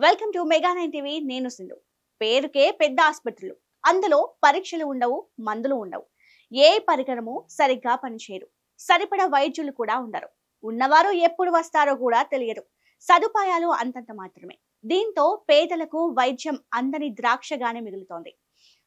Welcome to mega 9 TV. నేను సింధు. పేరుకే పెద్ద ఆసుపత్రులు, అందులో పరీక్షలు ఉండవు, మందులు ఉండవు, ఏ పరికరము సరిగ్గా పనిచేయరు, సరిపడా వైద్యులు కూడా ఉండరు, ఉన్నవారు ఎప్పుడు వస్తారో కూడా తెలియదు, సదుపాయాలు అంతంత మాత్రమే. దీంతో పేదలకు వైద్యం అందని ద్రాక్షగానే మిగులుతోంది.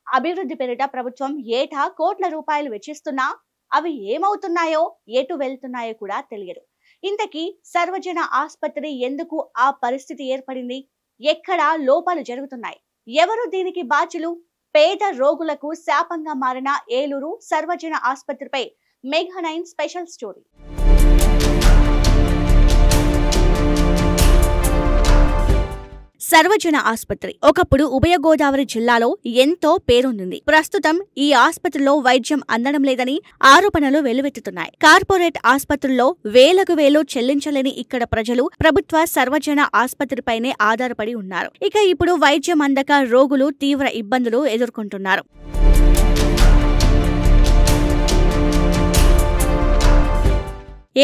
అభివృద్ధి పేరిట ప్రభుత్వం ఏటా కోట్ల రూపాయలు వెచ్చిస్తున్నా అవి ఏమవుతున్నాయో, ఎటు వెళ్తున్నాయో కూడా తెలియదు. ఇంతకీ సర్వజన ఆసుపత్రి ఎందుకు ఆ పరిస్థితి ఏర్పడింది? ఎక్కడ లోపాలు జరుగుతున్నాయి? ఎవరు దీనికి బాధ్యులు? పేద రోగులకు శాపంగా మారిన ఏలూరు సర్వజన ఆసుపత్రిపై మెగా 9 స్పెషల్ స్టోరీ. సర్వజన ఆసుపత్రి ఒకప్పుడు ఉభయ గోదావరి జిల్లాలో ఎంతో పేరొందింది. ప్రస్తుతం ఈ ఆసుపత్రిలో వైద్యం అందడం లేదని ఆరోపణలు వెల్లువెత్తుతున్నాయి. కార్పొరేట్ ఆసుపత్రుల్లో వేలకు వేలు చెల్లించలేని ఇక్కడ ప్రజలు ప్రభుత్వ సర్వజన ఆసుపత్రిపైనే ఆధారపడి ఉన్నారు. ఇక ఇప్పుడు వైద్యం అందక రోగులు తీవ్ర ఇబ్బందులు ఎదుర్కొంటున్నారు.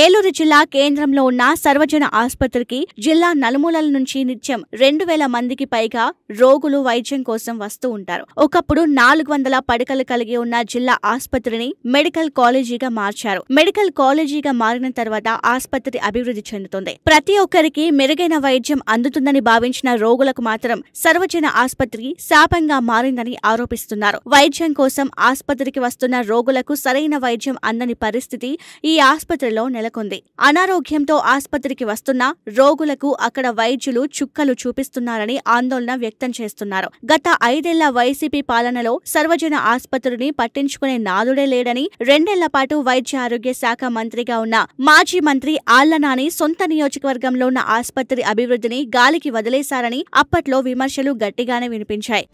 ఏలూరు జిల్లా కేంద్రంలో ఉన్న సర్వజన ఆసుపత్రికి జిల్లా నలుమూలల నుంచి నిత్యం 2000 మందికి పైగా రోగులు వైద్యం కోసం వస్తూ ఉంటారు. ఒకప్పుడు 400 పడకలు కలిగి ఉన్న జిల్లా ఆసుపత్రిని మెడికల్ కాలేజీగా మార్చారు. మెడికల్ కాలేజీగా మారిన తర్వాత ఆసుపత్రి అభివృద్ధి చెందుతుంది. ప్రతి ఒక్కరికి మెరుగైన వైద్యం అందుతుందని భావించిన రోగులకు మాత్రం సర్వజన ఆసుపత్రి శాపంగా మారిందని ఆరోపిస్తున్నారు. వైద్యం కోసం ఆసుపత్రికి వస్తున్న రోగులకు సరైన వైద్యం అందని పరిస్థితి ఈ ఆసుపత్రిలో నెలకొంది. అనారోగ్యంతో ఆసుపత్రికి వస్తున్న రోగులకు అక్కడ వైద్యులు చుక్కలు చూపిస్తున్నారని ఆందోళన వ్యక్తం చేస్తున్నారు. గత 5 ఏళ్ల వైసీపీ పాలనలో సర్వజన ఆసుపత్రిని పట్టించుకునే నాదుడే లేడని, 2 ఏళ్ల పాటు వైద్య ఆరోగ్య శాఖ మంత్రిగా ఉన్న మాజీ మంత్రి ఆళ్లనాని సొంత నియోజకవర్గంలో ఉన్న ఆసుపత్రి అభివృద్ధిని గాలికి వదిలేశారని అప్పట్లో విమర్శలు గట్టిగానే వినిపించాయి.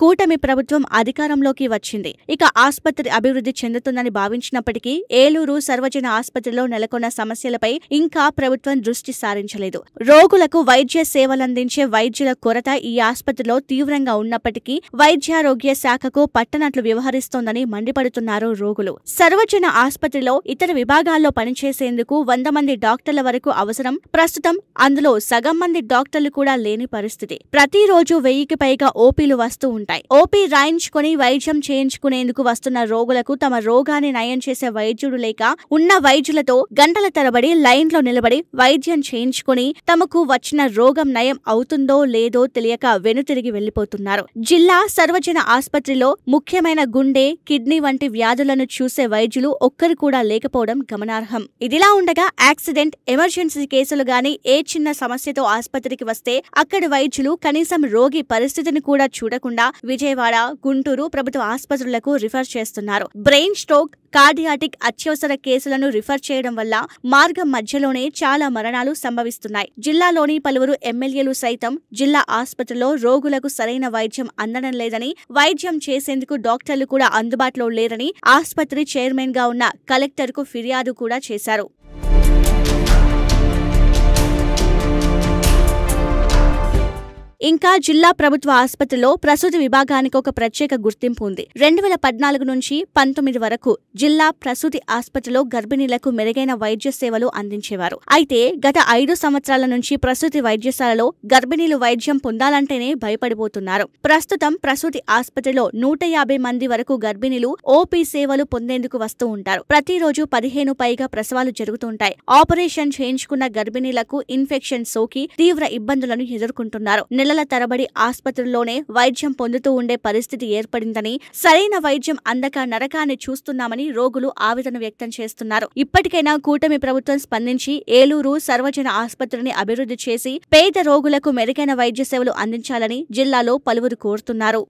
కూటమి ప్రభుత్వం అధికారంలోకి వచ్చింది. ఇక ఆసుపత్రి అభివృద్ధి చెందుతుందని భావించినప్పటికీ ఏలూరు సర్వజన ఆసుపత్రిలో నెలకొన్న సమస్యలపై ఇంకా ప్రభుత్వం దృష్టి సారించలేదు. రోగులకు వైద్య సేవలందించే వైద్యుల కొరత ఈ ఆసుపత్రిలో తీవ్రంగా ఉన్నప్పటికీ వైద్యారోగ్య శాఖకు పట్టనట్లు వ్యవహరిస్తోందని మండిపడుతున్నారు రోగులు. సర్వజన ఆసుపత్రిలో ఇతర విభాగాల్లో పనిచేసేందుకు 100 మంది డాక్టర్ల వరకు అవసరం. ప్రస్తుతం అందులో సగం మంది డాక్టర్లు కూడా లేని పరిస్థితి. ప్రతిరోజు 1000కి పైగా ఓపీలు వస్తూ ఉంటాయి. ఓపీ రాయించుకుని వైద్యం చేయించుకునేందుకు వస్తున్న రోగులకు తమ రోగాన్ని నయం చేసే వైద్యుడు లేక ఉన్న వైద్యులతో గంటల తరబడి లైన్లో నిలబడి వైద్యం చేయించుకుని తమకు వచ్చిన రోగం నయం అవుతుందో లేదో తెలియక వెనుతిరిగి వెళ్లిపోతున్నారు. జిల్లా సర్వజన ఆసుపత్రిలో ముఖ్యమైన గుండె, కిడ్నీ వంటి వ్యాధులను చూసే వైద్యులు ఒక్కరు కూడా లేకపోవడం గమనార్హం. ఇదిలా ఉండగా యాక్సిడెంట్, ఎమర్జెన్సీ కేసులు గాని ఏ చిన్న సమస్యతో ఆసుపత్రికి వస్తే అక్కడి వైద్యులు కనీసం రోగి పరిస్థితిని కూడా చూడకుండా విజయవాడ, గుంటూరు ప్రభుత్వ ఆసుపత్రులకు రిఫర్ చేస్తున్నారు. బ్రెయిన్ స్ట్రోక్, కార్డియాటిక్ అత్యవసర కేసులను రిఫర్ చేయడం వల్ల మార్గం మధ్యలోనే చాలా మరణాలు సంభవిస్తున్నాయి. జిల్లాలోని పలువురు ఎమ్మెల్యేలు సైతం జిల్లా ఆసుపత్రిలో రోగులకు సరైన వైద్యం అందడం లేదని, వైద్యం చేసేందుకు డాక్టర్లు కూడా అందుబాటులో లేరని ఆసుపత్రి చైర్మన్ గా ఉన్న కలెక్టర్కు ఫిర్యాదు కూడా చేశారు. ఇంకా జిల్లా ప్రభుత్వ ఆసుపత్రిలో ప్రసూతి విభాగానికి ఒక ప్రత్యేక గుర్తింపు ఉంది. 2014 నుంచి 19 వరకు జిల్లా ప్రసూతి ఆసుపత్రిలో గర్భిణీలకు మెరుగైన వైద్య సేవలు అందించేవారు. అయితే గత 5 సంవత్సరాల నుంచి ప్రసూతి వైద్యశాలలో గర్భిణీలు వైద్యం పొందాలంటేనే భయపడిపోతున్నారు. ప్రస్తుతం ప్రసూతి ఆసుపత్రిలో 150 మంది వరకు గర్భిణీలు ఓపీ సేవలు పొందేందుకు వస్తూ ఉంటారు. ప్రతిరోజు 15 పైగా ప్రసవాలు జరుగుతుంటాయి. ఆపరేషన్ చేయించుకున్న గర్భిణీలకు ఇన్ఫెక్షన్ సోకి తీవ్ర ఇబ్బందులను ఎదుర్కొంటున్నారు. నెలల తరబడి ఆసుపత్రిలోనే వైద్యం పొందుతూ ఉండే పరిస్థితి ఏర్పడిందని, సరైన వైద్యం అందక నరకాన్ని చూస్తున్నామని రోగులు ఆవేదన వ్యక్తం చేస్తున్నారు. ఇప్పటికైనా కూటమి ప్రభుత్వం స్పందించి ఏలూరు సర్వజన ఆసుపత్రిని అభివృద్ధి చేసి పేద రోగులకు మెరుగైన వైద్య సేవలు అందించాలని జిల్లాలో పలువురు కోరుతున్నారు.